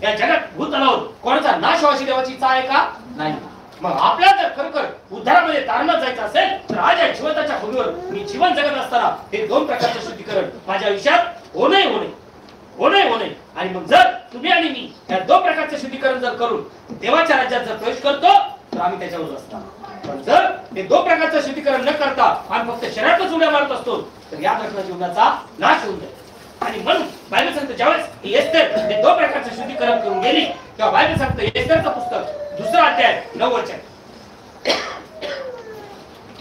या जगात भूतलावर कोणाचा नाश व्हायची देवाची इच्छा आहे का? नाही. मग आपल्याला जर खरोखर उद्धारामध्ये तारणात जायचं असेल तर आज या जिवंताच्या भूमीवर मी जीवन जगत असताना हे दोन प्रकारचे शुद्धीकरण माझ्या आयुष्यात होणे आणि मग जर तुम्ही आणि मी या दोन प्रकारचे शुद्धीकरण जर करून देवाच्या राज्यात जर प्रवेश करतो तर आम्ही त्याच्यावर असतो. पण जर हे दोन प्रकारचं शुद्धीकरण न करता आम्ही फक्त शरीरातच उड्या मारत असतो तर या प्रकारच्या जीवनाचा नाश होऊन जाईल. आणि म्हणून बायबल सांगते ज्यावेळेस एस्तेर हे दोन प्रकारचे शुद्धीकरण करून गेली तेव्हा बायबल सांगते एस्तेरचं पुस्तक 2 अध्याय 9 वचन.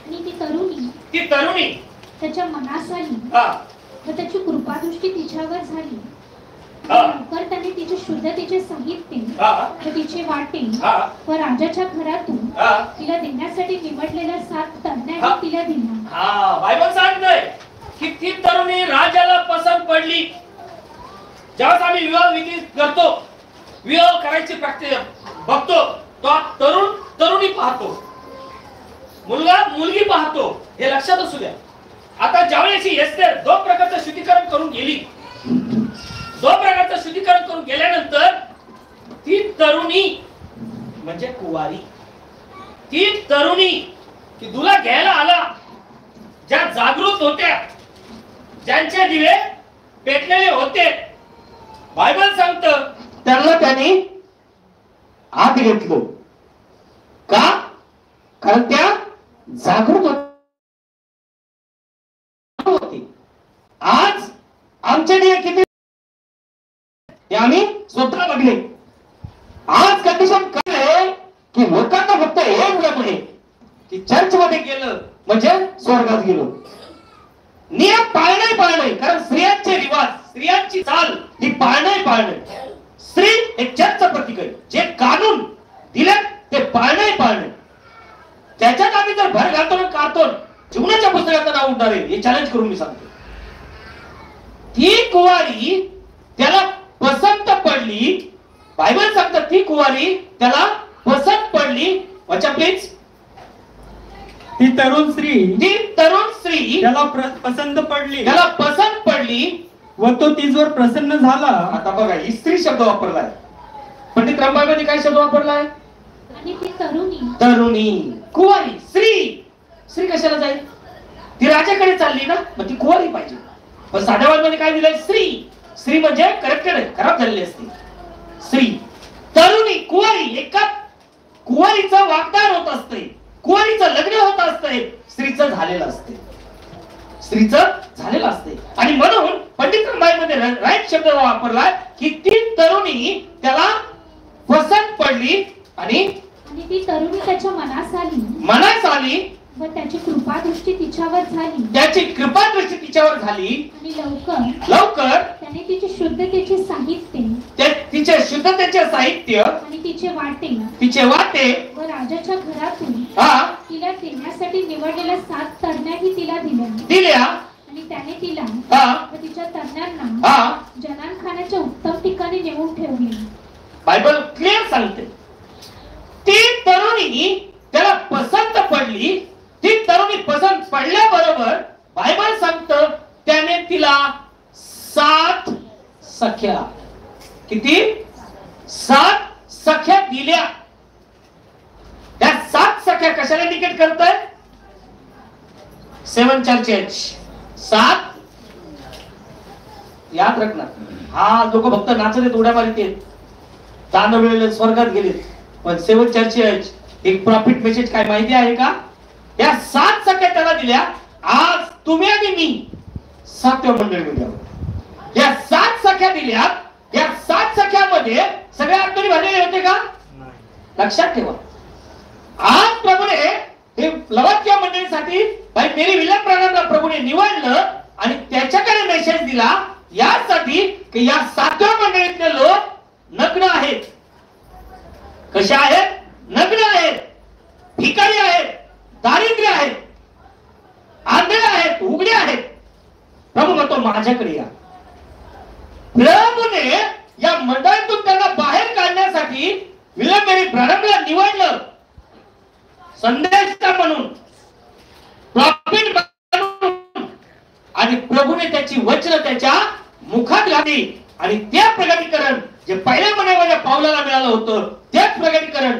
आणि ती तरुणी त्याच्या मनास आली व त्याची कृपादृष्टी तिच्यावर झाली. नंतर त्याने तिचे शुद्धतेचे साहित्य व तिचे वाटे व राजाच्या घरातून तिला देण्यासाठी निवडलेल्या 7 कन्या तिला दिल्या. बायबल सांगतोय की ती तरुणी राजाला पसंत पडली. ज्यावेळेस आम्ही विवाह विधी करतो, विवाह करायची प्रॅक्टिस बघतो, तो तरुणी पाहतो, मुलगा मुलगी पाहतो, हे लक्षात असू द्या. आता ज्यावेळेस एस्तेर 2 प्रकारचं शुद्धीकरण करून गेली, 2 प्रकारचं शुद्धीकरण करून गेल्यानंतर ती तरुणी म्हणजे कुवारी, ती तरुणी की तुला घ्यायला आला, ज्या जागृत होत्या, ज्यांचे दिवे पेटलेले होते, बायबल सांगतं त्यांना त्याने आत घेतलं. का? कारण त्या जागृत होती. आज आमचे दिवे किती आम्ही स्वतः बघले. आज कंडिशन काय आहे की लोकांना फक्त एक लागले की चर्च मध्ये गेलं म्हणजे स्वर्गात गेलो. नियम पाळणे कारण स्त्रियांचे रिवाज, स्त्रियांची चाल ही पाळणे. स्त्री एक चर्चचं प्रतीक आहे. जे कानून दिले ते पाळणे. त्याच्यात आम्ही जर भर घालतो काढतो जीवनाच्या पुस्तकाचं नाव उठणार आहे हे चॅलेंज करून मी सांगतो. ती कुवारी त्याला पसंत पडली. बायबल सांगतं ती कुवारी त्याला पसंत पडली. वाचा प्लीज. ती तरुण स्त्री त्याला पसंत पडली व तो तिच्यावर प्रसन्न झाला. आता बघा स्त्री शब्द वापरलाय. पंडित रामबाईंनी काय शब्द वापरलाय? आणि ती तरुणी कुवारी स्त्री कशाला जाईल? ती राजाकडे चालली ना, मग ती कुवारी पाहिजे. पण साध्या मध्ये काय दिलंय? स्त्री म्हणजे करेक्टेड आहे, खराब झालेली असते. स्त्री, तरुणी, कुवारी. एका कुवारीचं वागदान होत असते, कुवारीचं लग्न होत असते, स्त्रीचं झालेलं असते. आणि म्हणून पंडित रामबाईंमध्ये राईट शब्द वापरला की ती तरुणी त्याला पसंत पडली आणि ती तरुणी त्याच्या मनास आली व त्याची कृपादृष्टी तिच्यावर झाली. आणि लवकर त्याने तिचे शुद्धतेचे साहित्य आणि तिचे वाटे व राजाच्या घरातून तिला देण्यासाठी निवडलेल्या 7 कन्याही तिला दिल्या. आणि त्याने तिला व तिच्या कन्यांना जनानखान्याच्या उत्तम ठिकाणी नेऊन ठेवले. बायबल क्लिअर सांगते ती तरुणी त्याला पसंत पडली. ती तरुणी पसंत पडल्याबरोबर बायबल सांगतं त्याने तिला 7 सख्या, किती? 7 सख्या दिल्या. त्या 7 सख्या कशाला इंडिकेट करतोय? 7 चर्चेस 7. याद रखना. हा लोक फक्त नाचत आहेत, उड्या मारित आहेत, तांदूळ मिळाले, स्वर्गात गेलेत. पण 7 चर्चेस एक प्रॉफिट मेसेज काय माहिती आहे का? या 7 सख्या त्याला दिल्या. आज तुम्ही आणि मी 7व्या मंडळीमध्ये आहोत. या 7 सख्या दिल्या. या 7 सख्यामध्ये सगळे आत्मनी भरलेले होते का? लक्षात ठेवा. आज प्रभूने हे लवादच्या मंडळीसाठी भाई मेरी विल्यम ब्रॅनमला प्रभूने निवडलं आणि त्याच्याकडे मेसेज दिला यासाठी की या 7व्या मंडळीतले लोक नग्न आहेत. कशा आहेत? नग्न आहेत, भिकारी आहेत, दारिद्र्य आहेत, आंधळे आहेत, उघडे आहेत. प्रभू म्हणतो माझ्याकडे या. प्रभूने या मंडळातून त्यांना बाहेर काढण्यासाठी विल्यम मेरी ब्रॅनमला निवडलं, संदेशकार म्हणून, प्रॉफिट म्हणून. आणि प्रभूने त्याची वचन त्याच्या मुखात घातली आणि त्या प्रगतीकरण जे पहिल्या मनामध्ये पावलाला मिळालं होतं तेच प्रगतीकरण